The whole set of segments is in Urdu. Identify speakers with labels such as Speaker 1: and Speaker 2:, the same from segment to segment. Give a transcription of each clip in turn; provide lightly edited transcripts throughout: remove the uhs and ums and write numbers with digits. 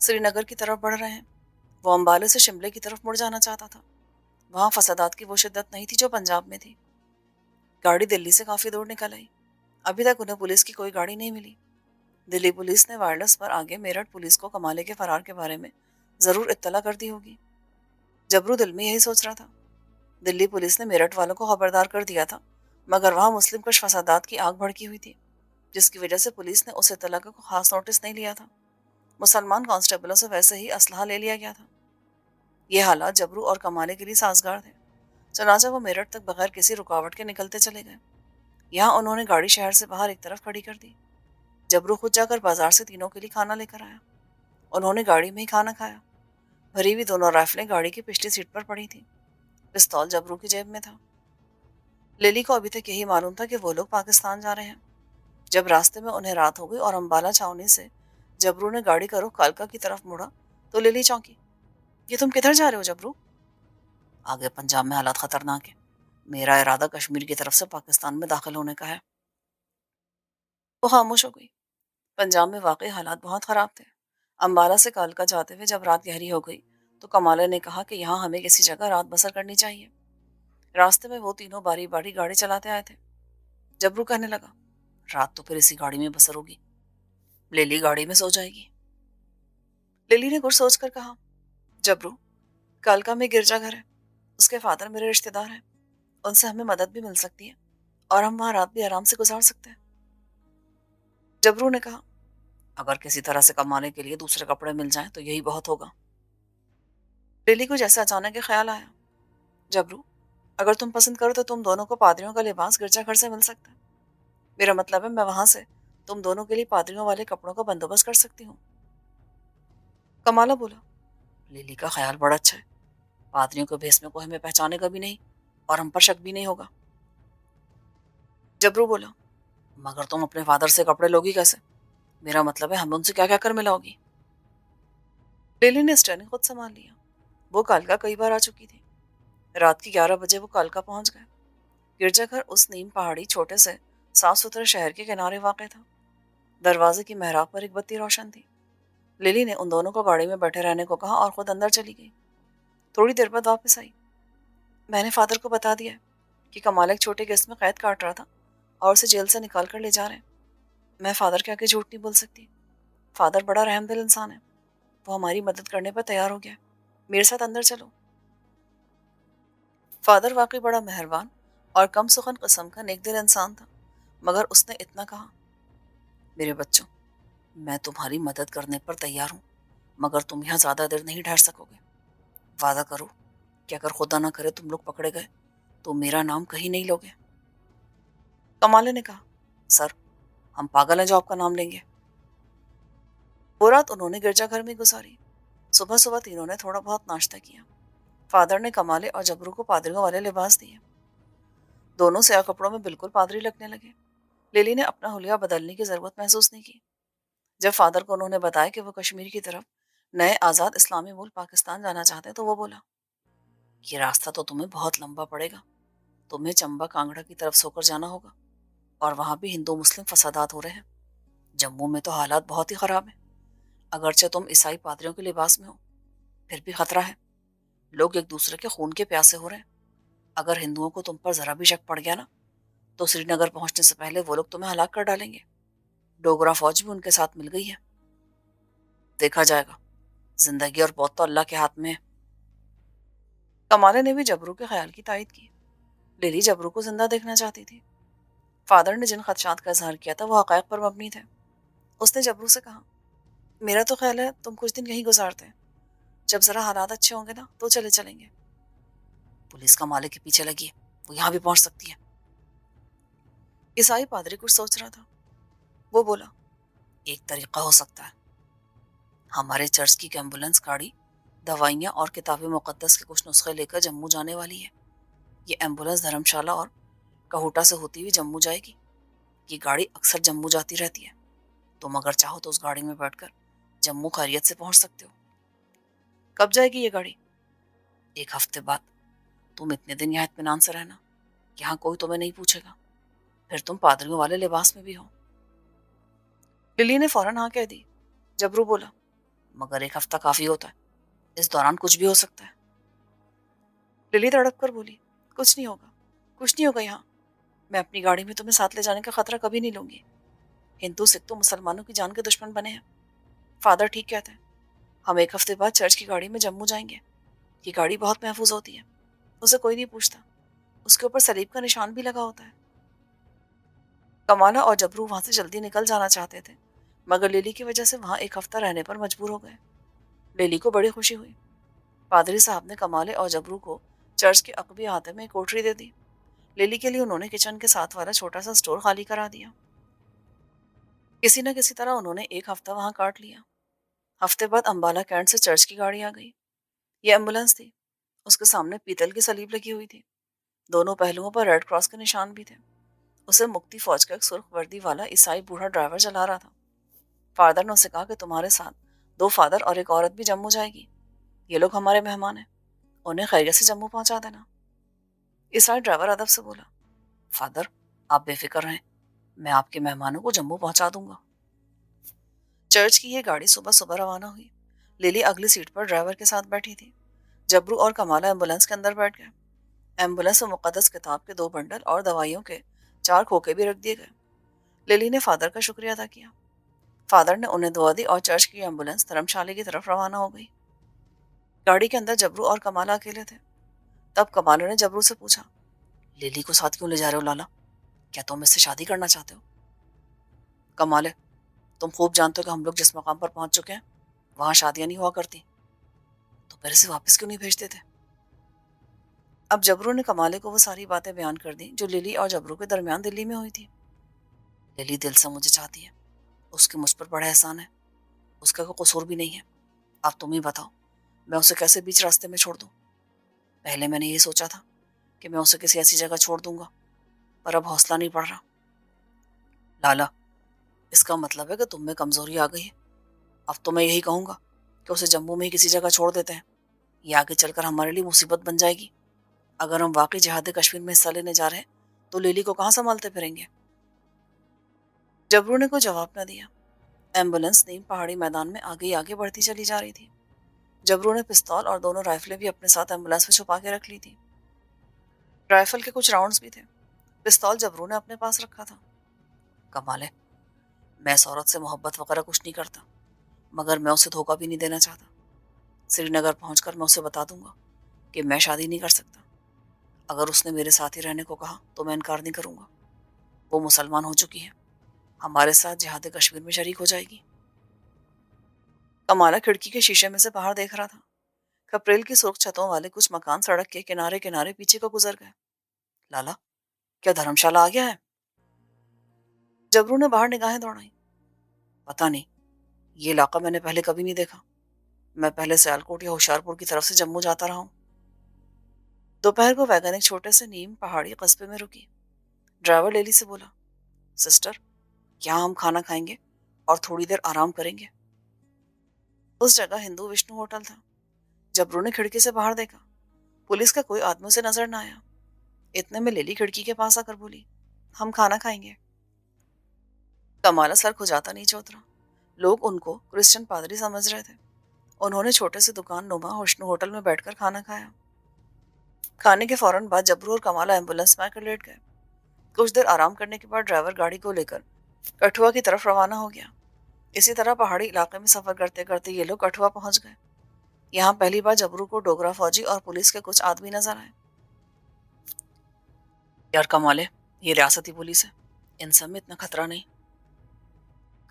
Speaker 1: سری نگر کی طرف بڑھ رہے ہیں۔ وہ امبالے سے شملے کی طرف مڑ جانا چاہتا تھا۔ وہاں فسادات کی وہ شدت نہیں تھی جو پنجاب میں تھی۔ گاڑی دلی سے کافی دور نکل آئی۔ ابھی تک انہیں پولیس کی کوئی گاڑی نہیں ملی۔ دلی پولیس نے وائرلیس پر آگے میرٹھ پولیس کو کمالے کے فرار کے بارے میں ضرور اطلاع کر دی ہوگی۔ جبرو دل میں یہی سوچ رہا تھا۔ دلی پولیس نے میرٹھ والوں کو خبردار کر دیا تھا، مگر وہاں مسلم کش فسادات کی آگ بھڑکی ہوئی تھی، جس کی وجہ سے پولیس نے اس اطلاع کا کوئی خاص نوٹس نہیں لیا تھا۔ مسلمان کانسٹیبلوں سے ویسے ہی اسلحہ لے لیا گیا تھا۔ یہ حالات جبرو اور کمالے کے لیے سازگار تھے، چنانچہ وہ میرٹھ تک بغیر کسی رکاوٹ کے نکلتے چلے گئے۔ یہاں انہوں نے گاڑی شہر سے باہر ایک طرف کھڑی کر دی۔ جبرو خود جا کر بازار سے تینوں کے لیے کھانا لے کر آیا۔ انہوں نے گاڑی میں ہی کھانا کھایا۔ بھری ہوئی دونوں رائفلیں گاڑی کی پچھلی سیٹ پر پڑی تھیں۔ پستول جبرو کی جیب میں تھا۔ للی کو ابھی تک یہی معلوم تھا کہ وہ لوگ پاکستان جا رہے ہیں۔ جب راستے میں انہیں رات ہو گئی اور امبالہ چھاؤنی سے جبرو نے گاڑی کا رخ کالکا کی طرف موڑا تو للی چونکی۔ یہ تم کدھر جا رہے ہو جبرو؟ آگے پنجاب میں حالات خطرناک ہے۔ میرا ارادہ کشمیر کی طرف سے پاکستان میں داخل ہونے کا ہے۔ وہ خاموش ہو گئی۔ پنجاب میں واقعی حالات بہت خراب تھے۔ امبالہ سے کالکا جاتے ہوئے جب رات گہری ہو گئی تو کمالے نے کہا کہ یہاں ہمیں کسی جگہ رات بسر کرنی چاہیے۔ راستے میں وہ تینوں باری باری گاڑی چلاتے آئے تھے۔ جبرو کہنے لگا، رات تو پھر اسی گاڑی میں بسر ہوگی۔ للی گاڑی میں سو جائے گی۔ للی نے کچھ سوچ کر کہا، جبرو، کالکا میں گرجا گھر ہے، اس کے فادر میرے رشتہ دار ہیں، ان سے ہمیں مدد بھی مل سکتی ہے اور ہم وہاں رات بھی آرام سے گزار سکتے ہیں۔ جبرو نے کہا، اگر کسی طرح سے کمانے کے لیے دوسرے کپڑے مل جائیں تو یہی بہت ہوگا۔ للی کو جیسے اچانک یہ خیال آیا، جبرو، اگر تم پسند کرو تو تم دونوں کو پادریوں کا لباس گرجا گھر سے مل سکتا ہے۔ میرا مطلب ہے میں وہاں سے تم دونوں کے لیے پادریوں والے کپڑوں کا بندوبست کر سکتی ہوں۔ کمالا بولا، للی کا خیال بڑا اچھا ہے۔ پادریوں کے بھیس میں کوئی ہمیں پہچانے گا بھی نہیں اور ہم پر شک بھی نہیں ہوگا۔ جبرو بولا، مگر تم اپنے فادر سے کپڑے لوگی کیسے؟ میرا مطلب ہے ہمیں ان سے کیا کیا کر ملاؤ گی؟ للی نے اسٹرنگ خود سنبھال لیا۔ وہ کالکا کئی بار آ چکی تھی۔ رات کی 11 بجے وہ کالکا پہنچ گئے۔ گرجا گھر اس نیم پہاڑی چھوٹے سے صاف ستھرے شہر کے کنارے واقع تھا۔ دروازے کی محراب پر ایک بتی روشن تھی۔ للی نے ان دونوں کو گاڑی میں بیٹھے رہنے کو کہا اور خود اندر چلی گئی۔ تھوڑی دیر بعد واپس آئی۔ میں نے فادر کو بتا دیا کہ کمال ایک چھوٹے کیس میں قید کاٹ رہا تھا اور اسے جیل سے نکال کر لے جا رہے ہیں۔ میں فادر کے آگے جھوٹ نہیں بول سکتی۔ فادر بڑا رحم دل انسان ہے، وہ ہماری مدد کرنے پر تیار ہو گیا۔ میرے ساتھ اندر چلو۔ فادر واقعی بڑا مہربان اور کم سخن قسم کا نیک دل انسان تھا، مگر اس نے اتنا کہا، میرے بچوں، میں تمہاری مدد کرنے پر تیار ہوں، مگر تم یہاں زیادہ دیر نہیں ٹھہر سکو گے۔ وعدہ کرو کہ اگر خدا نہ کرے تم لوگ پکڑے گئے تو میرا نام کہیں نہیں لوگے۔ کمالے نے کہا، سر، ہم پاگل ہیں جو آپ کا نام لیں گے۔ وہ رات انہوں نے گرجا گھر میں گزاری۔ صبح صبح تینوں نے تھوڑا بہت ناشتہ کیا۔ فادر نے کمالے اور جبرو کو پادریوں والے لباس دیے۔ دونوں سیاہ کپڑوں میں بالکل پادری لگنے لگے۔ للی نے اپنا حلیہ بدلنے کی ضرورت محسوس نہیں کی۔ جب فادر کو انہوں نے بتایا کہ وہ کشمیر کی طرف نئے آزاد اسلامی ملک پاکستان جانا چاہتے تو وہ بولا، یہ راستہ تو تمہیں بہت لمبا پڑے گا۔ تمہیں چمبا کانگڑا کی طرف سو کر جانا ہوگا اور وہاں بھی ہندو مسلم فسادات ہو رہے ہیں۔ جموں میں تو حالات بہت ہی خراب ہیں۔ اگرچہ تم عیسائی پادریوں کے لباس میں ہو، پھر بھی خطرہ ہے۔ لوگ ایک دوسرے کے خون کے پیاسے ہو رہے ہیں۔ اگر ہندوؤں کو تم پر ذرا بھی شک پڑ گیا نا تو سری نگر پہنچنے سے پہلے وہ لوگ تمہیں ہلاک کر ڈالیں گے۔ ڈوگرا فوج بھی ان کے ساتھ مل گئی ہے۔ دیکھا جائے گا، زندگی اور موت تو اللہ کے ہاتھ میں ہے۔ کمالے نے بھی جبرو کے خیال کی تائید کی۔ للی جبرو کو زندہ دیکھنا چاہتی تھی۔ فادر نے جن خدشات کا اظہار کیا تھا وہ حقائق پر مبنی تھے۔ اس نے جبرو سے کہا، میرا تو خیال ہے تم کچھ دن یہیں گزارتے ہیں، جب ذرا حالات اچھے ہوں گے نا تو چلیں گے۔ پولیس کا مالک کے پیچھے لگی ہے، وہ یہاں بھی پہنچ سکتی ہے۔ عیسائی پادری کچھ سوچ رہا تھا۔ وہ بولا، ایک طریقہ ہو سکتا ہے۔ ہمارے چرچ کی ایمبولینس گاڑی دوائیاں اور کتاب مقدس کے کچھ نسخے لے کر جموں جانے والی ہے۔ یہ ایمبولینس دھرم شالہ اور کہوٹا سے ہوتی ہوئی جموں جائے گی۔ یہ گاڑی اکثر جموں جاتی رہتی ہے۔ تم اگر چاہو تو اس گاڑی میں بیٹھ کر جموں خیریت سے پہنچ سکتے ہو۔ کب جائے گی یہ گاڑی؟ 1 ہفتے بعد۔ تم اتنے دن یہاں اطمینان سے رہنا، یہاں کوئی تمہیں نہیں پوچھے گا، پھر تم پادریوں والے لباس میں بھی ہو۔ للی نے فوراً ہاں کہہ دی۔ جبرو بولا، مگر 1 ہفتہ کافی ہوتا ہے، اس دوران کچھ بھی ہو سکتا ہے۔ للی تڑپ کر بولی، کچھ نہیں ہوگا، کچھ نہیں ہوگا یہاں، میں اپنی گاڑی میں تمہیں ساتھ لے جانے کا خطرہ کبھی نہیں لوں گی۔ ہندو سکھ تو مسلمانوں کی جان کے دشمن بنے ہیں، فادر ٹھیک کہتے ہیں، ہم 1 ہفتے بعد چرچ کی گاڑی میں جموں جائیں گے، یہ گاڑی بہت محفوظ ہوتی ہے، اسے کوئی نہیں پوچھتا، اس کے اوپر صلیب کا نشان بھی لگا ہوتا ہے۔ کمالا اور جبرو وہاں سے جلدی نکل جانا چاہتے تھے، مگر لیلی کی وجہ سے وہاں 1 ہفتہ رہنے پر مجبور ہو گئے۔ لیلی کو بڑی خوشی ہوئی، پادری صاحب نے کمالے اور جبرو کو چرچ کے عقبی احاطے میں ایک کوٹری دے دی۔ لیلی کے لیے انہوں نے کچن کے ساتھ والا چھوٹا سا سٹور خالی کرا دیا۔ کسی نہ کسی طرح انہوں نے 1 ہفتہ وہاں کاٹ لیا۔ ہفتے بعد امبالہ کینٹ سے چرچ کی گاڑی آ گئی۔ یہ ایمبولینس تھی، اس کے سامنے پیتل کی صلیب لگی ہوئی تھی، دونوں پہلوؤں پر ریڈ کراس کے نشان بھی تھے۔ اسے مکتی فوج کا ایک سرخ وردی والا عیسائی بوڑھا ڈرائیور چلا رہا تھا۔ فادر نے اسے کہا کہ تمہارے ساتھ 2 فادر اور ایک عورت بھی جموں جائے گی، یہ لوگ ہمارے مہمان ہیں، انہیں خیریت سے جموں پہنچا دینا۔ عیسائی ڈرائیور ادب سے بولا، فادر آپ بے فکر رہیں، میں آپ کے مہمانوں کو جموں پہنچا دوں گا۔ چرچ کی یہ گاڑی صبح صبح روانہ ہوئی۔ لیلی اگلی سیٹ پر ڈرائیور کے ساتھ بیٹھی تھی۔ جبرو اور کمالہ ایمبولینس کے اندر بیٹھ گئے۔ ایمبولینس میں مقدس کتاب کے 2 بنڈل اور دوائیوں کے 4 کھوکے بھی رکھ دیے گئے۔ لیلی نے فادر کا شکریہ ادا کیا۔ فادر نے انہیں دعا دی اور چرچ کی ایمبولینس دھرمشالے کی طرف روانہ ہو گئی۔ گاڑی کے اندر جبرو اور کمالہ اکیلے تھے۔ تب کمالہ نے جبرو سے پوچھا، لیلی کو ساتھ کیوں لے جا رہے ہو لالا؟ کیا تم اس سے شادی کرنا چاہتے ہو؟ کمالے، تم خوب جانتے ہو کہ ہم لوگ جس مقام پر پہنچ چکے ہیں وہاں شادیاں نہیں ہوا کرتی، تو پھر اسے واپس کیوں نہیں بھیجتے تھے؟ اب جبرو نے کمالے کو وہ ساری باتیں بیان کر دیں جو لیلی اور جبرو کے درمیان دلی میں ہوئی تھی۔ لیلی دل سے مجھے چاہتی ہے، اس کے مجھ پر بڑا احسان ہے، اس کا کوئی قصور بھی نہیں ہے، اب تم ہی بتاؤ میں اسے کیسے بیچ راستے میں چھوڑ دوں؟ پہلے میں نے یہ سوچا تھا کہ میں اسے کسی ایسی جگہ چھوڑ دوں گا، پر اب حوصلہ نہیں پڑ رہا۔ لالا، اس کا مطلب ہے کہ تم میں کمزوری آ گئی ہے۔ اب تو میں یہی کہوں گا کہ اسے جموں میں ہی کسی جگہ چھوڑ دیتے ہیں، یہ آگے چل کر ہمارے لیے مصیبت بن جائے گی۔ اگر ہم واقعی جہاد کشمیر میں حصہ لینے جا رہے ہیں تو لیلی کو کہاں سنبھالتے پھریں گے؟ جبرو نے کوئی جواب نہ دیا۔ ایمبولینس نیم پہاڑی میدان میں آگے آگے بڑھتی چلی جا رہی تھی۔ جبرو نے پستول اور 2 رائفلیں بھی اپنے ساتھ ایمبولینس میں چھپا کے رکھ لی تھی۔ رائفل کے کچھ راؤنڈز بھی تھے، پستول جبرو نے اپنے پاس رکھا تھا۔ کمال ہے، میں اس عورت سے محبت وغیرہ کچھ نہیں کرتا، مگر میں اسے دھوکہ بھی نہیں دینا چاہتا۔ سری نگر پہنچ کر میں اسے بتا دوں گا کہ میں شادی نہیں کر سکتا۔ اگر اس نے میرے ساتھ ہی رہنے کو کہا تو میں انکار نہیں کروں گا۔ وہ مسلمان ہو چکی ہے، ہمارے ساتھ جہاد کشمیر میں شریک ہو جائے گی۔ کمالہ کھڑکی کے شیشے میں سے باہر دیکھ رہا تھا۔ کپریل کی سرخ چھتوں والے کچھ مکان سڑک کے کنارے کنارے پیچھے کو گزر گئے۔ لالا، کیا دھرمشالہ آ گیا ہے؟ جبرو نے باہر نگاہیں دوڑائیں۔ پتہ نہیں، یہ علاقہ میں نے پہلے کبھی نہیں دیکھا، میں پہلے سیالکوٹ یا ہوشیارپور کی طرف سے جموں جاتا رہا ہوں۔ دوپہر کو ویگن ایک چھوٹے سے نیم پہاڑی قصبے میں رکی۔ ڈرائیور لیلی سے بولا، سسٹر، یہاں ہم کھانا کھائیں گے اور تھوڑی دیر آرام کریں گے۔ اس جگہ ہندو وشنو ہوٹل تھا۔ جبرو نے کھڑکی سے باہر دیکھا، پولیس کا کوئی آدمی اسے نظر نہ آیا۔ اتنے میں لیلی کھڑکی کے پاس آ کر بولی، ہم کھانا کھائیں گے۔ کمالہ سر کھجاتا نیچے اترا۔ لوگ ان کو کرسچن پادری سمجھ رہے تھے۔ انہوں نے چھوٹے سے دکان نما وشنو ہوٹل میں بیٹھ کر کھانا کھایا۔ کھانے کے فوراً بعد جبرو اور کمالہ ایمبولینس میں آ کر لیٹ گئے۔ کچھ دیر آرام کرنے کے بعد ڈرائیور گاڑی کو لے کر کٹھوا کی طرف روانہ ہو گیا۔ اسی طرح پہاڑی علاقے میں سفر کرتے کرتے یہ لوگ کٹھوا پہنچ گئے۔ یہاں پہلی بار جبرو کو ڈوگرا فوجی اور پولیس کے کچھ آدمی نظر آئے۔ یار کمالے، یہ ریاستی پولیس ہے، ان سب میں اتنا خطرہ نہیں۔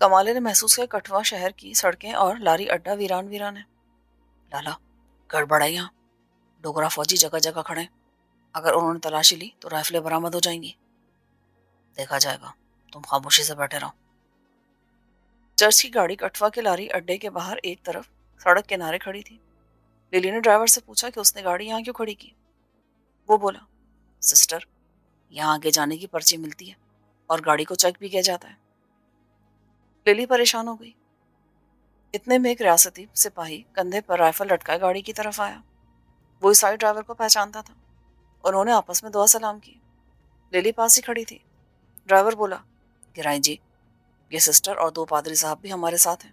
Speaker 1: کمالے نے محسوس کیا کٹھوا شہر کی سڑکیں اور لاری اڈا ویران ویران ہے۔ لالا، گڑبڑ ہے یہاں، ڈوگرا فوجی جگہ جگہ کھڑے ہیں، اگر انہوں نے تلاشی لی تو رائفلیں برآمد ہو جائیں گی۔ دیکھا جائے گا، تم خاموشی سے بیٹھے رہو۔ چرچ کی گاڑی کٹھوا کے لاری اڈے کے باہر ایک طرف سڑک کنارے کھڑی تھی۔ لیلی نے ڈرائیور سے پوچھا کہ اس نے گاڑی یہاں کیوں کھڑی کی۔ وہ بولا، سسٹر، یہاں آگے جانے کی پرچی ملتی ہے اور گاڑی کو چیک بھی کیا جاتا ہے۔ لیلی پریشان ہو گئی۔ اتنے میں ایک ریاستی سپاہی کندھے پر رائفل لٹکائے گاڑی کی طرف آیا۔ وہ عیسائی ڈرائیور کو پہچانتا تھا۔ انہوں نے آپس میں دعا سلام کی۔ لیلی پاس ہی کھڑی تھی۔ ڈرائیور بولا، گرائیں جی، یہ سسٹر اور 2 پادری صاحب بھی ہمارے ساتھ ہیں۔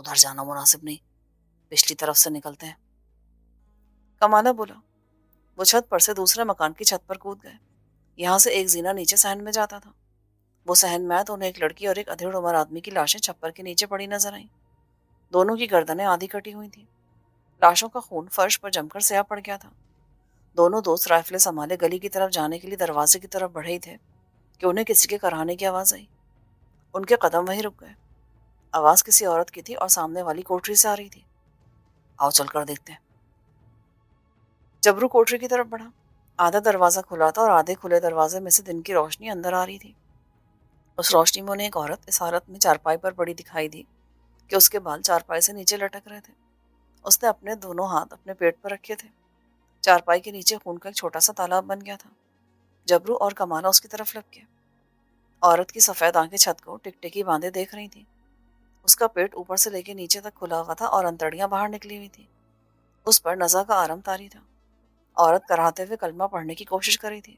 Speaker 1: ادھر جانا مناسب نہیں، پچھلی طرف سے نکلتے ہیں۔ کمالا بولا۔ وہ چھت پر سے دوسرے مکان کی چھت پر کود گئے۔ یہاں سے ایک زینہ نیچے صحن میں جاتا تھا۔ وہ صحن میں آئے تو انہیں ایک لڑکی اور ایک ادھیڑ عمر آدمی کی لاشیں چھپر کے نیچے پڑی نظر آئیں۔ دونوں کی گردنیں آدھی کٹی ہوئی تھیں۔ لاشوں کا خون فرش پر جم کر سیاہ پڑ گیا تھا۔ دونوں دوست رائفلیں سنبھالے گلی کی طرف جانے کے لیے دروازے کی طرف بڑھے ہی تھے کہ انہیں کسی کے کراہنے کی آواز آئی۔ ان کے قدم وہیں رک گئے۔ آواز کسی عورت کی تھی اور سامنے والی کوٹری سے آ رہی تھی۔ آؤ چل کر دیکھتے ہیں۔ جبرو کوٹری کی طرف بڑھا۔ آدھا دروازہ کھلا تھا اور آدھے کھلے دروازے میں سے دن کی روشنی اندر آ رہی تھی۔ اس روشنی میں انہیں ایک عورت اس حالت میں چارپائی پر پڑی دکھائی دی کہ اس کے بال چارپائی سے نیچے لٹک رہے تھے۔ اس نے اپنے دونوں ہاتھ اپنے پیٹ پر رکھے تھے۔ چارپائی کے نیچے خون کا ایک چھوٹا سا تالاب بن گیا تھا۔ جبرو اور کمالا اس کی طرف لپکے۔ عورت کی سفید آنکھیں چھت کو ٹک ٹکی باندھے دیکھ رہی تھیں۔ اس کا پیٹ اوپر سے لے کے نیچے تک کھلا ہوا تھا اور انتڑیاں باہر نکلی ہوئی تھی۔ اس پر نزا کا آرم طاری تھا۔ عورت کراہتے ہوئے کلمہ پڑھنے کی کوشش کر رہی تھی۔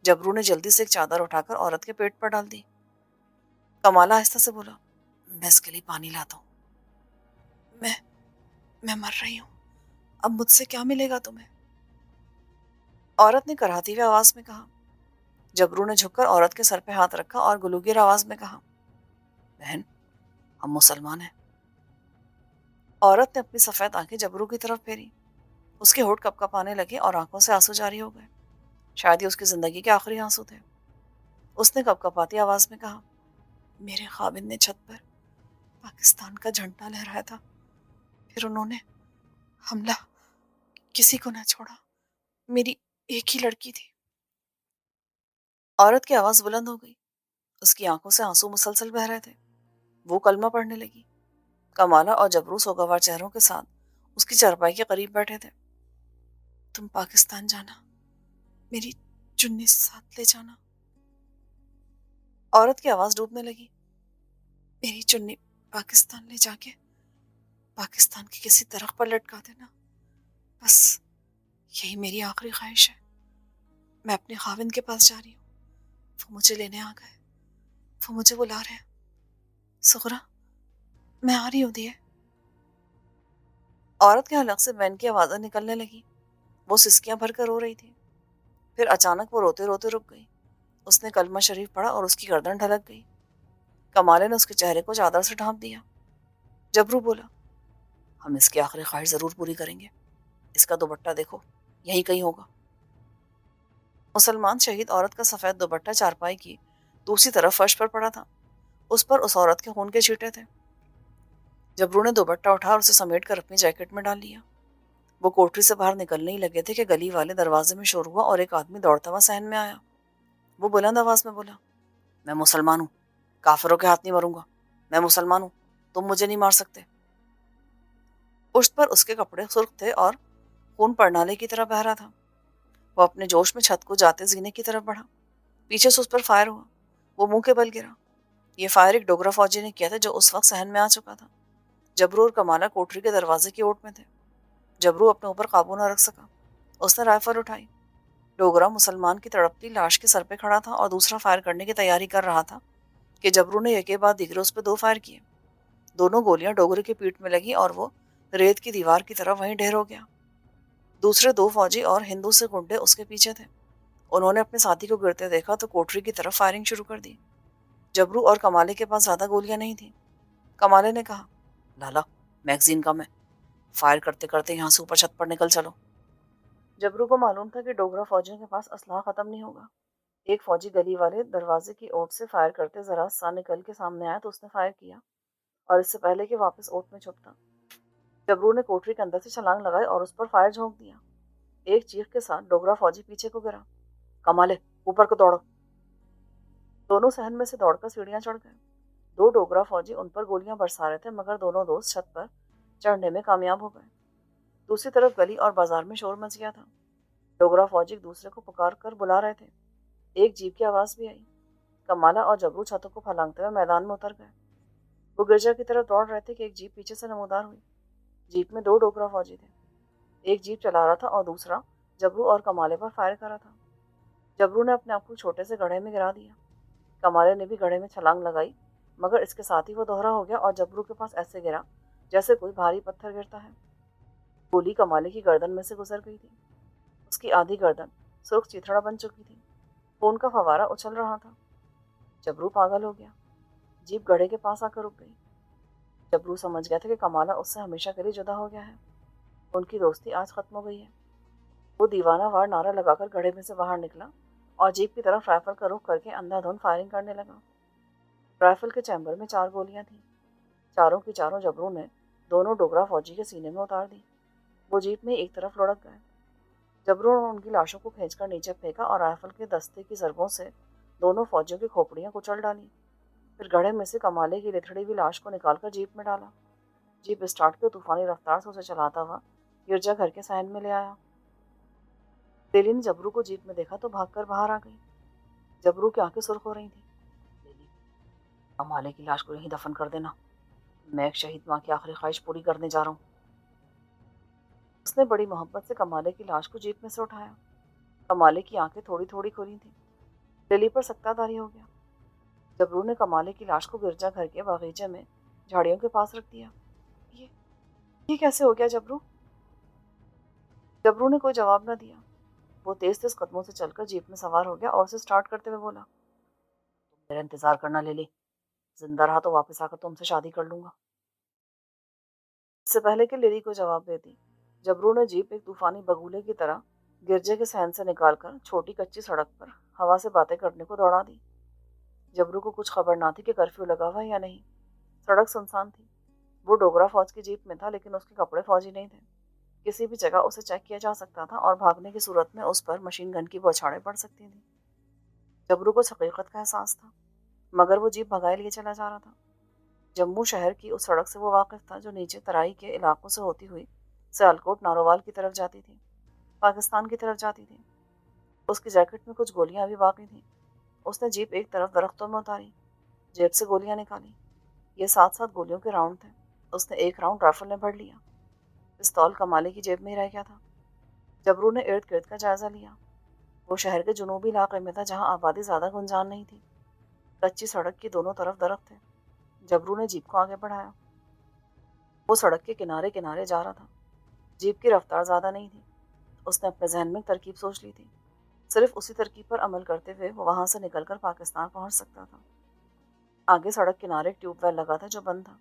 Speaker 1: جبرو نے جلدی سے ایک چادر اٹھا کر عورت کے پیٹ پر ڈال دی۔ کمالا آہستہ سے بولا، میں اس کے لیے پانی لاتا ہوں۔ میں میں مر رہی ہوں، اب مجھ سے کیا ملے گا تمہیں؟ عورت نے کراہتی ہوئے آواز میں کہا۔ جبرو نے جھک کر عورت کے سر پہ ہاتھ رکھا اور گلوگیر آواز میں کہا، بہن ہم مسلمان ہیں۔ عورت نے اپنی سفید آنکھیں جبرو کی طرف پھیری۔ اس کے ہونٹ کپ کپانے لگے اور آنکھوں سے آنسو جاری ہو گئے۔ شاید یہ اس کی زندگی کے آخری آنسو تھے۔ اس نے کپ کپاتی آواز میں کہا، میرے خاوند نے چھت پر پاکستان کا جھنڈا لہرایا تھا، پھر انہوں نے حملہ، کسی کو نہ چھوڑا، میری ایک ہی لڑکی تھی۔ عورت کی آواز بلند ہو گئی۔ اس کی آنکھوں سے آنسو مسلسل بہہ رہے تھے۔ وہ کلمہ پڑھنے لگی۔ کمالا اور جبرو سوگوار چہروں کے ساتھ اس کی چارپائی کے قریب بیٹھے تھے۔ تم پاکستان جانا، میری چنی ساتھ لے جانا۔ عورت کی آواز ڈوبنے لگی۔ میری چنی پاکستان لے جا کے پاکستان کے کسی درخت پر لٹکا دینا، بس یہی میری آخری خواہش ہے۔ میں اپنے خاوند کے پاس جا رہی ہوں، وہ مجھے لینے آ گئے، وہ مجھے بلا رہے ہیں۔ سغرا، میں آ رہی ہوں دیے۔ عورت کے حلق سے بین کی آوازیں نکلنے لگی۔ وہ سسکیاں بھر کر رو رہی تھی۔ پھر اچانک وہ روتے روتے رک گئی۔ اس نے کلمہ شریف پڑھا اور اس کی گردن ڈھلک گئی۔ کمالے نے اس کے چہرے کو چادر سے ڈھانپ دیا۔ جبرو بولا، ہم اس کی آخری خواہش ضرور پوری کریں گے۔ اس کا دوپٹہ دیکھو، یہیں کہیں ہوگا۔ مسلمان شہید عورت کا سفید دوپٹہ چارپائی کی دوسری طرف فرش پر پڑا تھا۔ اس پر اس عورت کے خون کے چھینٹے تھے۔ جبرو نے دوپٹہ اٹھا اور اسے سمیٹ کر اپنی جیکٹ میں ڈال لیا۔ وہ کوٹری سے باہر نکلنے ہی لگے تھے کہ گلی والے دروازے میں شور ہوا اور ایک آدمی دوڑتا ہوا صحن میں آیا۔ وہ بلند آواز میں بولا، میں مسلمان ہوں، کافروں کے ہاتھ نہیں مروں گا۔ میں مسلمان ہوں، تم مجھے نہیں مار سکتے۔ پشت پر اس کے کپڑے سرخ تھے اور خون پڑنالے کی طرح بہہ رہا تھا۔ وہ اپنے جوش میں چھت کو جاتے زینے کی طرف بڑھا۔ پیچھے سے اس پر فائر ہوا۔ وہ منہ کے بل گرا۔ یہ فائر ایک ڈوگرا فوجی نے کیا تھا جو اس وقت صحن میں آ چکا تھا۔ جبرو اور کمالا کوٹری کے دروازے کی اوٹ میں تھے۔ جبرو اپنے اوپر قابو نہ رکھ سکا۔ اس نے رائفل اٹھائی۔ ڈوگرا مسلمان کی تڑپتی لاش کے سر پہ کھڑا تھا اور دوسرا فائر کرنے کی تیاری کر رہا تھا کہ جبرو نے یکے بعد دیگرے اس پہ 2 فائر کیے۔ دونوں گولیاں ڈوگرے کی پیٹھ میں لگی اور وہ ریت کی دیوار کی طرف وہیں ڈھیر ہو گیا۔ دوسرے 2 فوجی اور ہندو سے گنڈے اس کے پیچھے تھے۔ انہوں نے اپنے ساتھی کو گرتے دیکھا تو کوٹری کی طرف فائرنگ شروع کر دی۔ جبرو اور کمالے کے پاس زیادہ گولیاں نہیں تھیں۔ کمالے نے کہا، لالا میگزین کم ہے، فائر کرتے کرتے یہاں سے اوپر چھت پر نکل چلو۔ جبرو کو معلوم تھا کہ ڈوگرا فوجیوں کے پاس اسلحہ ختم نہیں ہوگا۔ ایک فوجی گلی والے دروازے کی اوٹ سے فائر کرتے ذرا سا نکل کے سامنے آیا تو اس نے فائر کیا اور اس سے پہلے کہ واپس اوٹ میں چھپتا، جبرو نے کوٹری کے اندر سے چھلانگ لگائی اور اس پر فائر جھونک دیا۔ ایک چیخ کے ساتھ ڈوگرا فوجی پیچھے کو گرا۔ کمالے اوپر کو دوڑو۔ دونوں صحن میں سے دوڑ کر سیڑھیاں چڑھ گئے۔ 2 ڈوگرا فوجی ان پر گولیاں برسا رہے تھے مگر دونوں دوست چھت پر چڑھنے میں کامیاب ہو گئے۔ دوسری طرف گلی اور بازار میں شور مچ گیا تھا۔ ڈوگرا فوجی ایک دوسرے کو پکار کر بلا رہے تھے۔ ایک جیپ کی آواز بھی آئی۔ کمالا اور جبرو چھتوں کو پھلانگتے ہوئے میدان میں اتر گئے۔ وہ گرجا کی طرف دوڑ رہے تھے کہ ایک جیپ پیچھے سے نمودار ہوئی۔ جیپ میں 2 ڈوگرا فوجی تھے۔ ایک جیپ چلا رہا تھا اور دوسرا جبرو اور کمالے پر فائر کر رہا تھا۔ جبرو نے اپنے آپ کو چھوٹے سے گڑھے میں گرا دیا۔ کمالے نے بھی گڑھے میں چھلانگ لگائی مگر اس کے ساتھ ہی وہ دوہرا ہو گیا اور جبرو کے پاس ایسے گرا جیسے کوئی بھاری پتھر گرتا ہے۔ گولی کمالے کی گردن میں سے گزر گئی تھی۔ اس کی آدھی گردن سرخ چیتھڑا بن چکی تھی۔ خون کا فوارہ اچھل رہا تھا۔ جبرو پاگل ہو گیا۔ جیپ گڑھے کے پاس آ کر رک گئی۔ جبرو سمجھ گیا تھا کہ کمالہ اس سے ہمیشہ کے لیے جدا ہو گیا ہے۔ ان کی دوستی آج ختم ہو گئی ہے۔ وہ دیوانہ وار نعرہ لگا کر گڑھے میں سے باہر نکلا اور جیپ کی طرف رائفل کا رخ کر کے اندھا دھند فائرنگ کرنے لگا۔ رائفل کے چیمبر میں 4 گولیاں تھیں۔ چاروں کی چاروں جبرو نے دونوں ڈوگرا فوجی کے سینے میں اتار دی۔ وہ جیپ میں ایک طرف لڑک گئے۔ جبرو نے ان کی لاشوں کو کھینچ کر نیچے پھینکا اور رائفل کے دستے کی ضربوں سے دونوں فوجیوں کی کھوپڑیاں کچل ڈالیں۔ پھر گڑھے میں سے کمالے کی لتھڑی ہوئی لاش کو نکال کر جیپ میں ڈالا۔ جیپ اسٹارٹ کے طوفانی رفتار سے اسے چلاتا ہوا گرجا گھر کے صحن میں لے آیا۔ لیلی نے جبرو کو جیپ میں دیکھا تو بھاگ کر باہر آ گئی۔ جبرو کی آنکھیں سرخ ہو رہی تھیں۔ لیلی، کمالے کی لاش کو یہیں دفن کر دینا۔ میں ایک شہید ماں کی آخری خواہش پوری کرنے جا رہا ہوں۔ اس نے بڑی محبت سے کمالے کی لاش کو جیپ میں سے اٹھایا۔ کمالے کی آنکھیں تھوڑی تھوڑی کھلی تھیں۔ لیلی پر سکتہ داری ہو گیا۔ جبرو نے کمالے کی لاش کو گرجا گھر کے باغیچے میں جھاڑیوں کے پاس رکھ دیا۔ یہ کیسے ہو گیا جبرو؟ جبرو نے کوئی جواب نہ دیا۔ وہ تیز تیز قدموں سے چل کر جیپ میں سوار ہو گیا اور اسے سٹارٹ کرتے ہوئے بولا، تم میرا انتظار کرنا لیلی، زندہ رہا تو واپس آ کر تم سے شادی کر لوں گا۔ اس سے پہلے کہ لیلی کو جواب دیتی، جبرو نے جیپ ایک طوفانی بگولے کی طرح گرجے کے صحن سے نکال کر چھوٹی کچی سڑک پر ہوا سے باتیں کرنے کو دوڑا دی۔ جبرو کو کچھ خبر نہ تھی کہ کرفیو لگا ہوا ہے یا نہیں۔ سڑک سنسان تھی۔ وہ ڈوگرا فوج کی جیپ میں تھا لیکن اس کے کپڑے فوجی نہیں تھے۔ کسی بھی جگہ اسے چیک کیا جا سکتا تھا اور بھاگنے کی صورت میں اس پر مشین گن کی بوچھاڑیں پڑ سکتی تھیں۔ جبرو کو حقیقت کا احساس تھا، مگر وہ جیپ بھگائے لیے چلا جا رہا تھا۔ جموں شہر کی اس سڑک سے وہ واقف تھا جو نیچے ترائی کے علاقوں سے ہوتی ہوئی سیالکوٹ نارووال کی طرف جاتی تھی، پاکستان کی طرف جاتی تھی۔ اس کی جیکٹ میں کچھ گولیاں ابھی باقی تھیں۔ اس نے جیپ ایک طرف درختوں میں اتاری، جیب سے گولیاں نکالی۔ یہ 7 گولیوں کے راؤنڈ تھے۔ اس نے ایک راؤنڈ رائفل میں بھر لیا۔ پستول کمالے کی جیب میں ہی رہ گیا تھا۔ جبرو نے ارد گرد کا جائزہ لیا۔ وہ شہر کے جنوبی علاقے میں تھا جہاں آبادی زیادہ گنجان نہیں تھی۔ کچی سڑک کی دونوں طرف درخت تھے۔ جبرو نے جیپ کو آگے بڑھایا۔ وہ سڑک کے کنارے کنارے جا رہا تھا۔ جیپ کی رفتار زیادہ نہیں تھی۔ اس نے اپنے ذہن میں ایک ترکیب سوچ لی تھی۔ صرف اسی ترکیب پر عمل کرتے ہوئے وہ وہاں سے نکل کر پاکستان پہنچ سکتا تھا۔ آگے سڑک کنارے ایک ٹیوب ویل لگا تھا جو بند تھا۔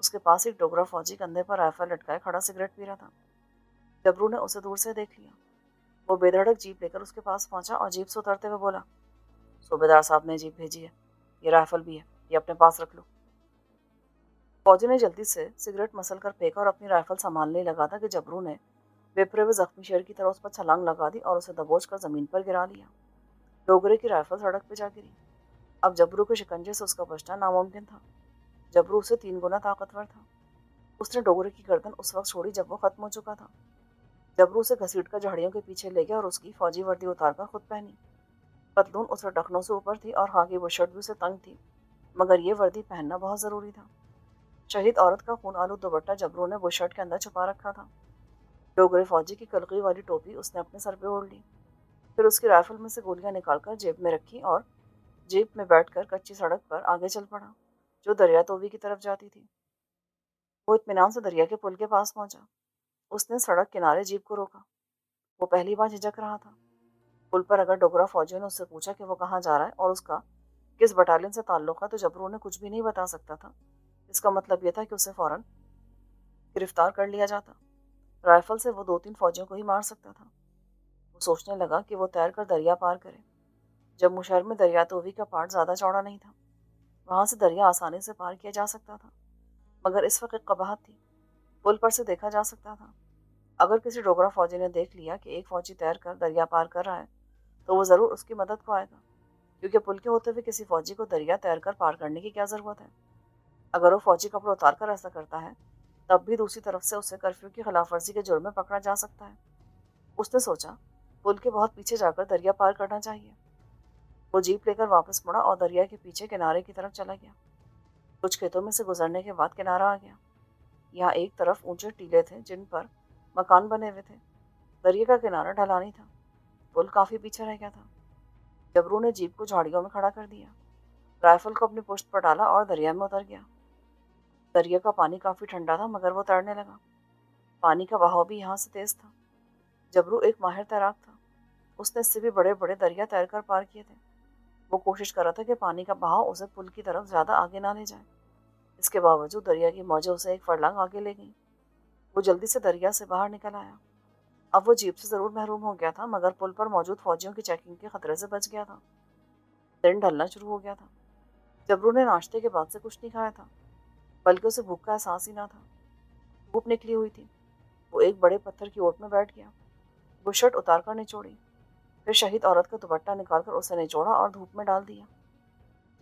Speaker 1: اس کے پاس ایک ڈوگرا فوجی کندھے پر رائفل لٹکائے کھڑا سگریٹ پی رہا تھا۔ جبرو نے اسے دور سے دیکھ لیا۔ وہ بے دھڑک جیپ لے کر اس کے پاس پہنچا اور جیپ سے اترتے ہوئے بولا، صوبیدار صاحب نے جیپ بھیجی ہے، یہ رائفل بھی ہے، یہ اپنے پاس رکھ لو۔ فوجی نے جلدی سے سگریٹ مسل کر پھینکا اور اپنی رائفل سنبھالنے لگا تھا کہ جبرو نے وپرے ہوئے زخمی شیر کی طرح اس پر چھلانگ لگا دی اور اسے دبوچ کر زمین پر گرا لیا۔ ڈوگرے کی رائفل سڑک پہ جا گری۔ اب جبرو کے شکنجے سے اس کا بچنا ناممکن تھا۔ جبرو اسے 3 گنا طاقتور تھا۔ اس نے ڈوگرے کی گردن اس وقت چھوڑی جب وہ ختم ہو چکا تھا۔ جبرو اسے گھسیٹ کر جھاڑیوں کے پیچھے لے گیا اور اس کی فوجی وردی اتار کر خود پہنی۔ پتلون اسے ٹخنوں سے اوپر تھی اور خاکی بشرٹ بھی اسے تنگ تھی، مگر یہ وردی پہننا بہت ضروری تھا۔ شہید عورت کا خون آلود دوپٹہ جبرو نے بشرٹ کے اندر چھپا رکھا تھا۔ ڈوگرے فوجی کی کلقی والی ٹوپی اس نے اپنے سر پہ اوڑھ لی۔ پھر اس کی رائفل میں سے گولیاں نکال کر جیب میں رکھی اور جیپ میں بیٹھ کر کچی سڑک پر آگے چل پڑا جو دریا تووی کی طرف جاتی تھی۔ وہ اطمینان سے دریا کے پل کے پاس پہنچا۔ اس نے سڑک کنارے جیپ کو روکا۔ وہ پہلی بار جھجک رہا تھا۔ پل پر اگر ڈوگرا فوجیوں نے اس سے پوچھا کہ وہ کہاں جا رہا ہے اور اس کا کس بٹالین سے تعلق ہے تو جبرو نے کچھ بھی نہیں بتا سکتا تھا۔ اس کا مطلب یہ تھا کہ اسے فوراً گرفتار کر لیا جاتا۔ رائفل سے وہ 2-3 فوجیوں کو ہی مار سکتا تھا۔ وہ سوچنے لگا کہ وہ تیر کر دریا پار کرے۔ جموں شہر میں دریا تووی کا پارٹ زیادہ چوڑا نہیں تھا۔ وہاں سے دریا آسانی سے پار کیا جا سکتا تھا، مگر اس وقت ایک قباحت تھی۔ پل پر سے دیکھا جا سکتا تھا۔ اگر کسی ڈوگرا فوجی نے دیکھ لیا کہ ایک فوجی تیر کر دریا پار کر رہا ہے تو وہ ضرور اس کی مدد کو آئے گا، کیونکہ پل کے ہوتے ہوئے کسی فوجی کو دریا تیر کر پار کرنے کی کیا ضرورت ہے؟ اگر وہ فوجی کپڑے اتار کر ایسا کرتا ہے تب بھی دوسری طرف سے اسے کرفیو کی خلاف ورزی کے جرم میں پکڑا جا سکتا ہے۔ اس نے سوچا پل کے بہت پیچھے جا کر دریا پار کرنا چاہیے۔ وہ جیپ لے کر واپس مڑا اور دریا کے پیچھے کنارے کی طرف چلا گیا۔ کچھ کھیتوں میں سے گزرنے کے بعد کنارہ آ گیا۔ یہاں ایک طرف اونچے ٹیلے تھے جن پر مکان بنے ہوئے تھے۔ دریا کا کنارہ ڈھلانی تھا۔ پل کافی پیچھے رہ گیا تھا۔ جبرو نے جیپ کو جھاڑیوں میں کھڑا کر دیا۔ رائفل کو اپنی پشت پر ڈالا اور دریا میں اتر گیا۔ دریا کا پانی کافی ٹھنڈا تھا مگر وہ تیرنے لگا۔ پانی کا بہاؤ بھی یہاں سے تیز تھا۔ جبرو ایک ماہر تیراک تھا۔ اس نے اس سے بھی بڑے بڑے دریا تیر کر پار کیے تھے۔ وہ کوشش کر رہا تھا کہ پانی کا بہاؤ اسے پل کی طرف زیادہ آگے نہ لے جائے۔ اس کے باوجود دریا کی موجیں اسے ایک فرلانگ آگے لے گئیں۔ وہ جلدی سے دریا سے باہر نکل آیا۔ اب وہ جیپ سے ضرور محروم ہو گیا تھا مگر پل پر موجود فوجیوں کی چیکنگ کے خطرے سے بچ گیا تھا۔ دن ڈھلنا شروع ہو گیا تھا۔ جبرو نے ناشتے کے بعد سے کچھ نہیں کھایا تھا بلکہ اسے بھوک کا احساس ہی نہ تھا۔ دھوپ نکلی ہوئی تھی۔ وہ ایک بڑے پتھر کی اوٹ میں بیٹھ گیا۔ وہ شرٹ اتار کر نچوڑی، پھر شہید عورت کا دوپٹہ نکال کر اسے نچوڑا اور دھوپ میں ڈال دیا۔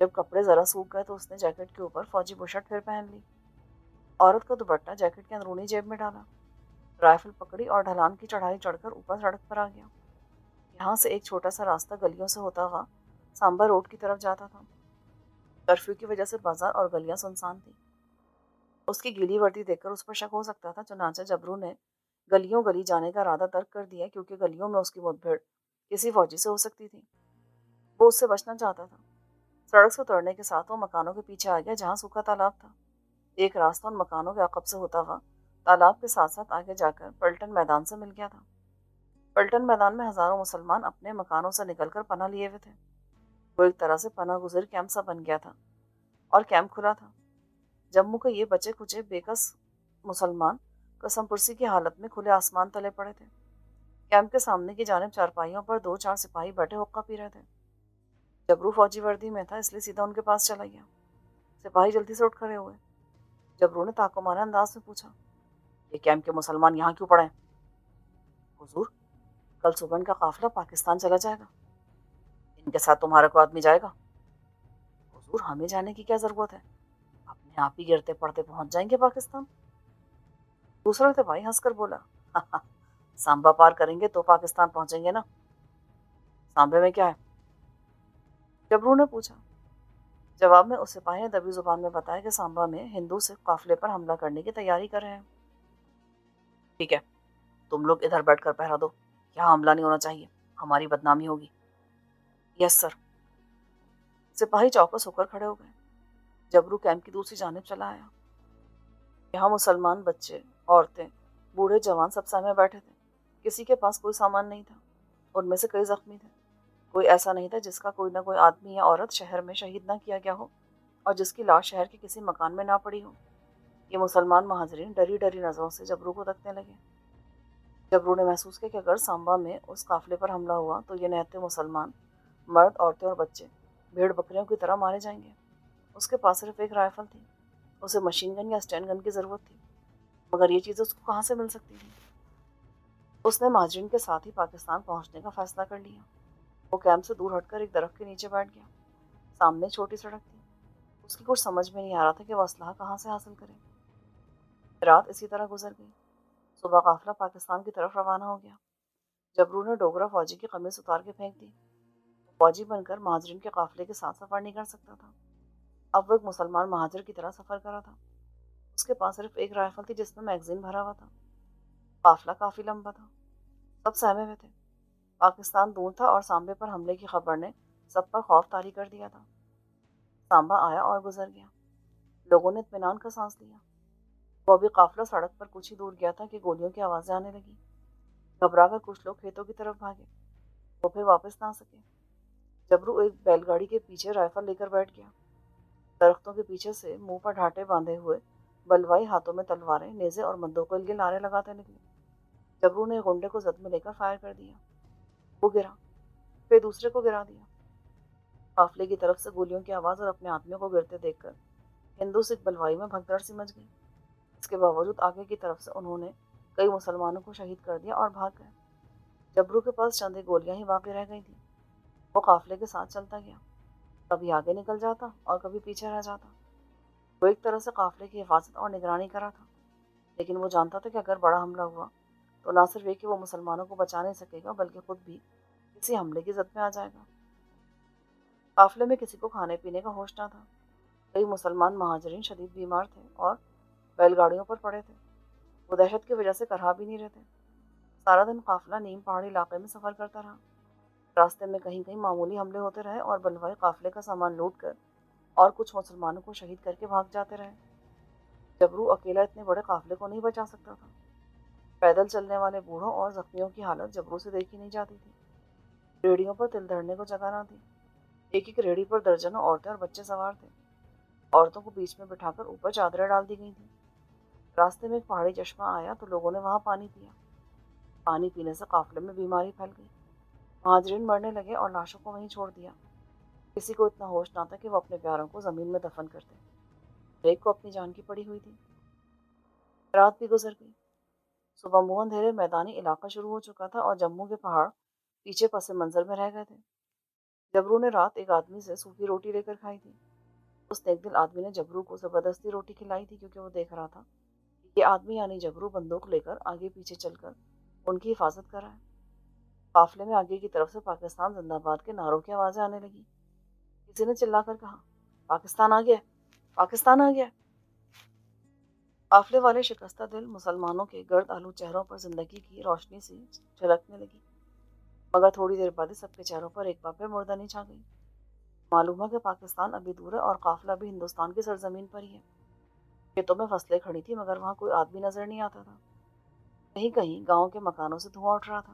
Speaker 1: جب کپڑے ذرا سوکھ گئے تو اس نے جیکٹ کے اوپر فوجی بشرٹ پھر پہن لی۔ عورت کا دوپٹہ جیکٹ کے اندرونی جیب میں ڈالا، رائفل پکڑی اور ڈھلان کی چڑھائی چڑھ کر اوپر سڑک پر آ گیا۔ یہاں سے ایک چھوٹا سا راستہ گلیوں سے ہوتا ہوا سامبا روڈ کی طرف جاتا تھا۔ کرفیو کی وجہ سے بازار اور گلیاں سنسان تھیں۔ اس کی گیلی وردی دیکھ کر اس پر شک ہو سکتا تھا، چنانچہ جبرو نے گلی جانے کا ارادہ ترک کر دیا کیونکہ گلیوں میں اس کی مد بھیڑ کسی فوجی سے ہو سکتی تھی۔ وہ اس سے بچنا چاہتا تھا۔ سڑک سے اترنے کے ساتھ وہ مکانوں کے پیچھے آ گیا جہاں سوکھا تالاب تھا۔ ایک راستہ ان مکانوں کے عقب سے ہوتا ہوا تالاب کے ساتھ ساتھ آگے جا کر پلٹن میدان سے مل گیا تھا۔ پلٹن میدان میں ہزاروں مسلمان اپنے مکانوں سے نکل کر پناہ لیے ہوئے تھے۔ وہ ایک طرح سے پناہ گزیر کیمپ سا بن گیا تھا اور کیمپ کھلا تھا۔ جموں کے یہ بچے کچے بے کس مسلمان قسم پرسی کی حالت میں کھلے آسمان تلے پڑے تھے۔ کیمپ کے سامنے کی جانب چارپائیوں پر 2-4 سپاہی بیٹھے حقہ پی رہے تھے۔ جبرو فوجی وردی میں تھا اس لیے سیدھا ان کے پاس چلا گیا۔ سپاہی جلدی سے اٹھ کھڑے ہوئے۔ جبرو نے تاکمانہ انداز میں پوچھا، یہ کیمپ کے مسلمان یہاں کیوں پڑے ہیں؟ حضور، کل صبح ان کا قافلہ پاکستان چلا جائے گا۔ ان کے ساتھ تمہارا کوئی آدمی جائے گا؟ حضور، ہمیں جانے کی کیا ضرورت ہے؟ اپنے آپ ہی گرتے پڑتے پہنچ جائیں گے پاکستان۔ دوسرا سپاہی ہنس کر بولا، سامبا پار کریں گے تو پاکستان پہنچیں گے نا۔ سامبے میں کیا ہے؟ جبرو نے پوچھا۔ جواب میں اس سپاہی نے دبی زبان میں بتایا کہ سامبا میں ہندو سکھ قافلے پر حملہ کرنے کی تیاری کر رہے ہیں۔ ٹھیک ہے، تم لوگ ادھر بیٹھ کر پہرا دو، یہاں حملہ نہیں ہونا چاہیے، ہماری بدنامی ہوگی۔ یس سر۔ سپاہی چوکس ہو کر کھڑے ہو گئے۔ جبرو کیمپ کی دوسری جانب چلا آیا۔ یہاں مسلمان بچے، عورتیں، بوڑھے جوان سب سہمے بیٹھے تھے۔ کسی کے پاس کوئی سامان نہیں تھا۔ ان میں سے کئی زخمی تھے۔ کوئی ایسا نہیں تھا جس کا کوئی نہ کوئی آدمی یا عورت شہر میں شہید نہ کیا گیا ہو اور جس کی لاش شہر کے کسی مکان میں نہ پڑی ہو۔ یہ مسلمان مہاجرین ڈری ڈری نظروں سے جبرو کو تکنے لگے۔ جبرو نے محسوس کیا کہ اگر سامبا میں اس قافلے پر حملہ ہوا تو یہ نہتے مسلمان مرد، عورتیں اور بچے بھیڑ بکریوں کی طرح مارے جائیں گے۔ اس کے پاس صرف ایک رائفل تھی۔ اسے مشین گن یا اسٹین گن کی ضرورت تھی، مگر یہ چیزیں اس کو کہاں سے مل سکتی تھیں؟ اس نے مہاجرین کے ساتھ ہی پاکستان پہنچنے کا فیصلہ کر لیا۔ وہ کیمپ سے دور ہٹ کر ایک درخت کے نیچے بیٹھ گیا۔ سامنے چھوٹی سڑک تھی۔ اس کی کچھ سمجھ میں نہیں آ رہا تھا کہ وہ اسلحہ کہاں سے حاصل کرے۔ رات اسی طرح گزر گئی۔ صبح قافلہ پاکستان کی طرف روانہ ہو گیا۔ جبرو نے ڈوگرا فوجی کی قمیص اتار کے پھینک دی۔ فوجی بن کر مہاجرین کے قافلے کے ساتھ سفر نہیں کر سکتا تھا۔ اب وہ ایک مسلمان مہاجر کی طرح سفر کر رہا تھا۔ اس کے پاس صرف ایک رائفل تھی جس میں میگزین بھرا ہوا تھا۔ قافلہ کافی لمبا تھا۔ سب سہمے ہوئے تھے۔ پاکستان دور تھا اور سامبے پر حملے کی خبر نے سب پر خوف طاری کر دیا تھا۔ سامبا آیا اور گزر گیا۔ لوگوں نے اطمینان کا سانس لیا۔ وہ ابھی قافلہ سڑک پر کچھ ہی دور گیا تھا کہ گولیوں کی آوازیں آنے لگی۔ گھبرا کر کچھ لوگ کھیتوں کی طرف بھاگے۔ وہ پھر واپس نہ آ سکے۔ جبرو ایک بیل گاڑی کے پیچھے رائفل لے کر بیٹھ گیا۔ درختوں کے پیچھے سے منہ پر ڈھانٹے باندھے ہوئے بلوائی ہاتھوں میں تلواریں، نیزے اور بندوقوں کے نعرے لگاتے نکلے۔ جبرو نے گنڈے کو زد میں لے کر فائر کر دیا۔ وہ گرا، پھر دوسرے کو گرا دیا۔ قافلے کی طرف سے گولیوں کی آواز اور اپنے آدمیوں کو گرتے دیکھ کر ہندو سکھ بلوائی میں بھگدڑ سی مچ گئی۔ اس کے باوجود آگے کی طرف سے انہوں نے کئی مسلمانوں کو شہید کر دیا اور بھاگ گئے۔ جبرو کے پاس چند ایک گولیاں ہی باقی رہ گئی تھیں۔ وہ قافلے کے ساتھ چلتا گیا، کبھی آگے نکل جاتا اور کبھی پیچھے رہ جاتا۔ وہ ایک طرح سے قافلے کی حفاظت اور نگرانی کر رہا تھا، لیکن وہ جانتا تھا کہ اگر بڑا حملہ ہوا تو نہ صرف یہ کہ وہ مسلمانوں کو بچا نہیں سکے گا بلکہ خود بھی کسی حملے کی زد میں آ جائے گا۔ قافلے میں کسی کو کھانے پینے کا ہوش نہ تھا۔ کئی مسلمان مہاجرین شدید بیمار تھے اور بیل گاڑیوں پر پڑے تھے۔ وہ دہشت کی وجہ سے کرہا بھی نہیں رہتے۔ سارا دن قافلہ نیم پہاڑی علاقے میں سفر کرتا رہا۔ راستے میں کہیں کہیں معمولی حملے ہوتے رہے اور بلوائی قافلے کا سامان لوٹ کر اور کچھ مسلمانوں کو شہید کر کے بھاگ جاتے رہے۔ جبرو اکیلا اتنے بڑے قافلے کو نہیں بچا سکتا تھا۔ پیدل چلنے والے بوڑھوں اور زخمیوں کی حالت جبرو سے دیکھی نہیں جاتی تھی۔ ریڑھیوں پر تل دھرنے کو جگہ نہ تھی۔ ایک ایک ریڑھی پر درجنوں عورتیں اور بچے سوار تھے۔ عورتوں کو بیچ میں بٹھا کر اوپر چادریں ڈال دی گئی تھیں۔ راستے میں ایک پہاڑی چشمہ آیا تو لوگوں نے وہاں پانی پیا۔ پانی پینے سے قافلے میں بیماری پھیل گئی۔ مہاجرین مرنے لگے اور لاشوں کو وہیں چھوڑ دیا۔ کسی کو اتنا ہوش نہ تھا کہ وہ اپنے پیاروں کو زمین میں دفن کرتے۔ ہر ایک کو اپنی جان کی پڑی ہوئی تھی۔ رات بھی گزر گئی۔ صبح منہ اندھیرے میدانی علاقہ شروع ہو چکا تھا اور جموں کے پہاڑ پیچھے پس منظر میں رہ گئے تھے۔ جبرو نے رات ایک آدمی سے سوکھی روٹی لے کر کھائی تھی۔ اس نیک دل آدمی نے جبرو کو زبردستی روٹی کھلائی تھی کیونکہ وہ دیکھ رہا تھا کہ یہ آدمی یعنی جبرو بندوق لے کر آگے پیچھے چل کر ان کی حفاظت کر رہا ہے۔ قافلے میں آگے کی طرف سے پاکستان زندہ باد کے نعروں کی آوازیں آنے لگی۔ کسی نے چلا کر کہا، پاکستان آ گیا، پاکستان آ گیا۔ قافلے والے شکستہ دل مسلمانوں کے گرد آلو چہروں پر زندگی کی روشنی سی جھلکنے لگی، مگر تھوڑی دیر بعد سب کے چہروں پر ایک بار پھر مردنی چھا گئی۔ معلوم ہے کہ پاکستان ابھی دور ہے اور قافلہ بھی ہندوستان کی سرزمین پر ہی ہے۔ کھیتوں میں فصلیں کھڑی تھی مگر وہاں کوئی آدمی نظر نہیں آتا تھا۔ کہیں کہیں گاؤں کے مکانوں سے دھواں اٹھ رہا تھا۔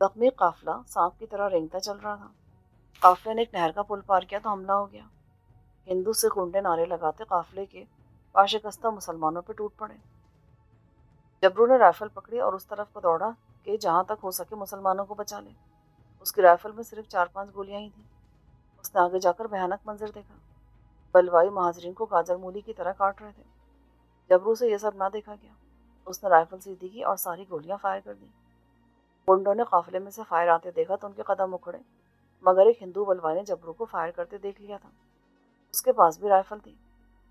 Speaker 1: زخمی قافلہ سانپ کی طرح رینگتا چل رہا تھا۔ قافلے نے ایک نہر کا پل پار کیا تو حملہ ہو گیا۔ ہندو سے گنڈے نعرے لگاتے قافلے کے پاشکستہ مسلمانوں پہ ٹوٹ پڑے۔ جبرو نے رائفل پکڑی اور اس طرف کو دوڑا کہ جہاں تک ہو سکے مسلمانوں کو بچا لے۔ اس کی رائفل میں صرف 4-5 گولیاں ہی تھیں۔ اس نے آگے جا کر بھیانک منظر دیکھا۔ بلوائی مہاجرین کو گاجر مولی کی طرح کاٹ رہے تھے۔ جبرو سے یہ سب نہ دیکھا گیا۔ اس نے رائفل سیدھی کی اور ساری گولیاں فائر کر دی۔ گنڈوں نے قافلے میں سے فائر آتے دیکھا تو ان کے قدم اکھڑے، مگر ایک ہندو بلوائی نے جبرو کو فائر کرتے دیکھ لیا تھا۔ اس کے پاس بھی رائفل تھی۔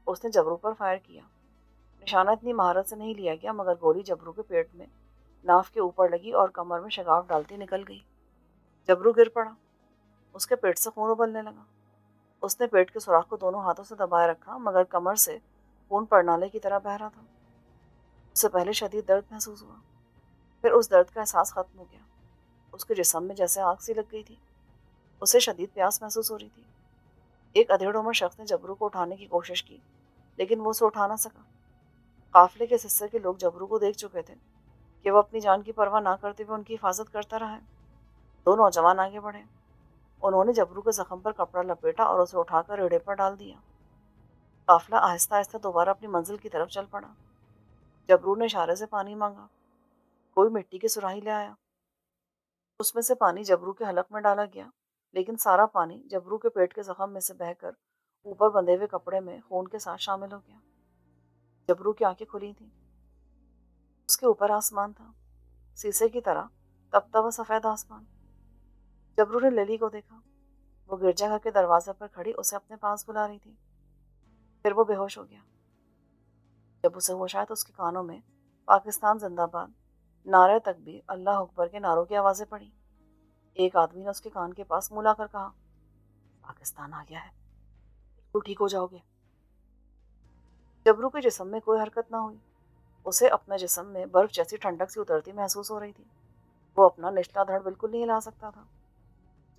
Speaker 1: اس نے جبرو پر فائر کیا۔ نشانہ اتنی مہارت سے نہیں لیا گیا مگر گولی جبرو کے پیٹ میں ناف کے اوپر لگی اور کمر میں شگاف ڈالتی نکل گئی۔ جبرو گر پڑا۔ اس کے پیٹ سے خون ابلنے لگا۔ اس نے پیٹ کے سوراخ کو دونوں ہاتھوں سے دبائے رکھا مگر کمر سے خون پڑنالے کی طرح بہہ رہا تھا۔ اس سے پہلے شدید درد محسوس ہوا، پھر اس درد کا احساس ختم ہو گیا۔ اس کے جسم میں جیسے آگ سی لگ گئی تھی۔ اسے شدید پیاس محسوس ہو رہی تھی۔ ایک ادھیڑ عمر شخص نے جبرو کو اٹھانے کی کوشش کی لیکن وہ اسے اٹھا نہ سکا۔ قافلے کے حصے کے لوگ جبرو کو دیکھ چکے تھے کہ وہ اپنی جان کی پرواہ نہ کرتے ہوئے ان کی حفاظت کرتا رہا ہے۔ دو نوجوان آگے بڑھے۔ انہوں نے جبرو کے زخم پر کپڑا لپیٹا اور اسے اٹھا کر ریڑے پر ڈال دیا۔ قافلہ آہستہ آہستہ دوبارہ اپنی منزل کی طرف چل پڑا۔ جبرو نے اشارے سے پانی مانگا۔ کوئی مٹی کی سراہی لے آیا۔ اس میں سے پانی جبرو کے حلق میں ڈالا گیا لیکن سارا پانی جبرو کے پیٹ کے زخم میں سے بہہ کر اوپر بندھے ہوئے کپڑے میں خون کے ساتھ شامل ہو گیا۔ جبرو کی آنکھیں کھلی تھیں۔ اس کے اوپر آسمان تھا، سیسے کی طرح تپتا ہوا سفید آسمان۔ جبرو نے للی کو دیکھا۔ وہ گرجا گھر کے دروازے پر کھڑی اسے اپنے پاس بلا رہی تھی۔ پھر وہ بے ہوش ہو گیا۔ جب اسے ہوش آیا تو اس کے کانوں میں پاکستان زندہ باد، نعرہ تکبیر، اللہ اکبر کے نعروں کی آوازیں پڑی۔ ایک آدمی نے اس کے کان کے پاس منہ لا کر کہا، پاکستان آ گیا ہے، بالکل ٹھیک ہو جاؤ گے۔ جبرو کے جسم میں کوئی حرکت نہ ہوئی۔ اسے اپنے جسم میں برف جیسی ٹھنڈک سی اترتی محسوس ہو رہی تھی۔ وہ اپنا نچلا دھڑ بالکل نہیں ہلا سکتا تھا۔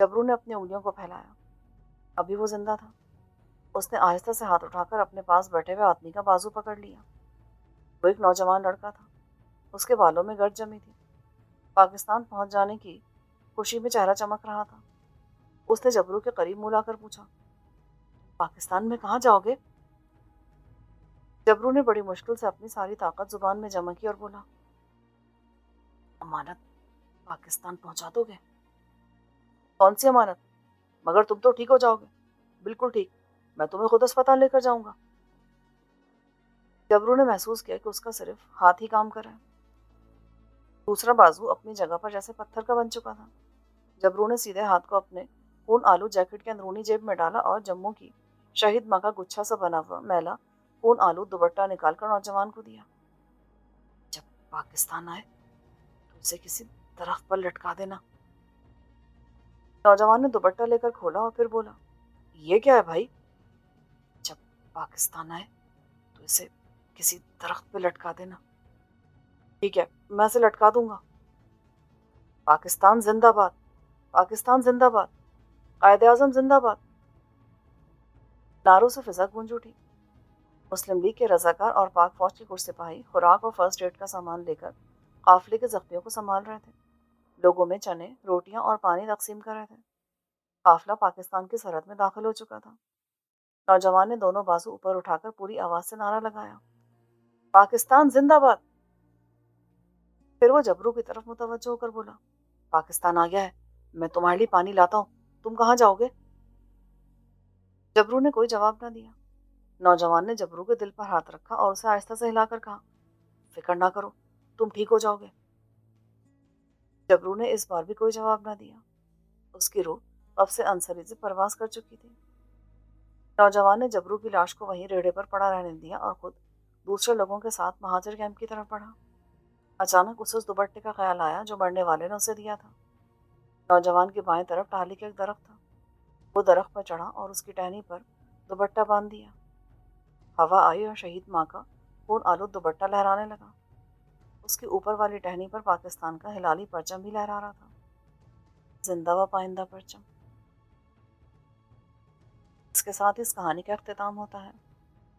Speaker 1: جبرو نے اپنی انگلیوں کو پھیلایا۔ ابھی وہ زندہ تھا۔ اس نے آہستہ سے ہاتھ اٹھا کر اپنے پاس بیٹھے ہوئے آدمی کا بازو پکڑ لیا۔ وہ ایک نوجوان لڑکا تھا۔ اس کے بالوں میں گرد جمی تھی۔ پاکستان پہنچ جانے کی خوشی میں چہرہ چمک رہا تھا۔ اس نے جبرو کے قریب منہ لا کر پوچھا، پاکستان میں کہاں جاؤ گے؟ جبرو نے بڑی مشکل سے اپنی ساری طاقت زبان میں جمع کی اور بولا، امانت پاکستان پہنچا دو گے؟ کون سی امانت؟ مگر تم تو ٹھیک ہو جاؤ گے۔ بالکل ٹھیک، میں تمہیں خود اسپتال لے کر جاؤں گا۔ جبرو نے محسوس کیا کہ اس کا صرف ہاتھ ہی کام کر رہا ہے۔ دوسرا بازو اپنی جگہ پر جیسے پتھر کا بن چکا تھا۔ جبرو نے سیدھے ہاتھ کو اپنے خون آلو جیکٹ کے اندرونی جیب میں ڈالا اور جموں کی شہید ماں کا گچھا سا بنا ہوا میلا خون آلو دوپٹہ نکال کر نوجوان کو دیا۔ جب پاکستان آئے تو اسے کسی درخت پر لٹکا دینا۔ نوجوان نے دوپٹہ لے کر کھولا اور پھر بولا، یہ کیا ہے بھائی؟ جب پاکستان آئے تو اسے کسی درخت پہ لٹکا دینا۔ ٹھیک ہے، میں اسے لٹکا دوں گا۔ پاکستان زندہ باد، پاکستان زندہ باد، قائد اعظم زندہ باد۔ نعروں سے فضا گونج اٹھی۔ مسلم لیگ کے رضاکار اور پاک فوج کے کچھ سپاہی خوراک اور فرسٹ ایڈ کا سامان لے کر قافلے کے زخمیوں کو سنبھال رہے تھے۔ لوگوں میں چنے، روٹیاں اور پانی تقسیم کر رہے تھے۔ قافلہ پاکستان کی سرحد میں داخل ہو چکا تھا۔ نوجوان نے دونوں بازو اوپر اٹھا کر پوری آواز سے نعرہ لگایا، پاکستان زندہ باد! پھر وہ جبرو کی طرف متوجہ ہو کر بولا، پاکستان آ گیا ہے، میں تمہارے لیے پانی لاتا ہوں، تم کہاں جاؤ گے؟ جبرو نے کوئی جواب نہ دیا۔ نوجوان نے جبرو کے دل پر ہاتھ رکھا اور اسے آہستہ سے ہلا کر کہا، فکر نہ کرو، تم ٹھیک ہو جاؤ گے۔ جبرو نے اس بار بھی کوئی جواب نہ دیا۔ اس کی روح اب سے انصری سے پرواز کر چکی تھی۔ نوجوان نے جبرو کی لاش کو وہیں ریڑے پر پڑا رہنے دیا اور خود دوسرے لوگوں کے ساتھ مہاجر کیمپ کی طرف بڑھا۔ اچانک اسے اس دوپٹے کا خیال آیا جو مرنے والے نے اسے دیا تھا۔ نوجوان کی بائیں طرف ٹہلی کا ایک درخت تھا۔ وہ درخت پر چڑھا اور اس کی ٹہنی پر دوپٹہ باندھ دیا۔ ہوا آئی اور شہید ماں کا خون آلود دوپٹہ لہرانے لگا۔ اس کے اوپر والی ٹہنی پر پاکستان کا ہلالی پرچم بھی لہرا رہا تھا، زندہ و پائندہ پرچم۔ اس کے ساتھ اس کہانی کا اختتام ہوتا ہے۔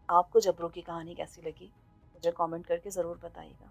Speaker 1: آپ کو جبرو کی کہانی کیسی لگی مجھے کامنٹ کر کے ضرور بتائیے گا۔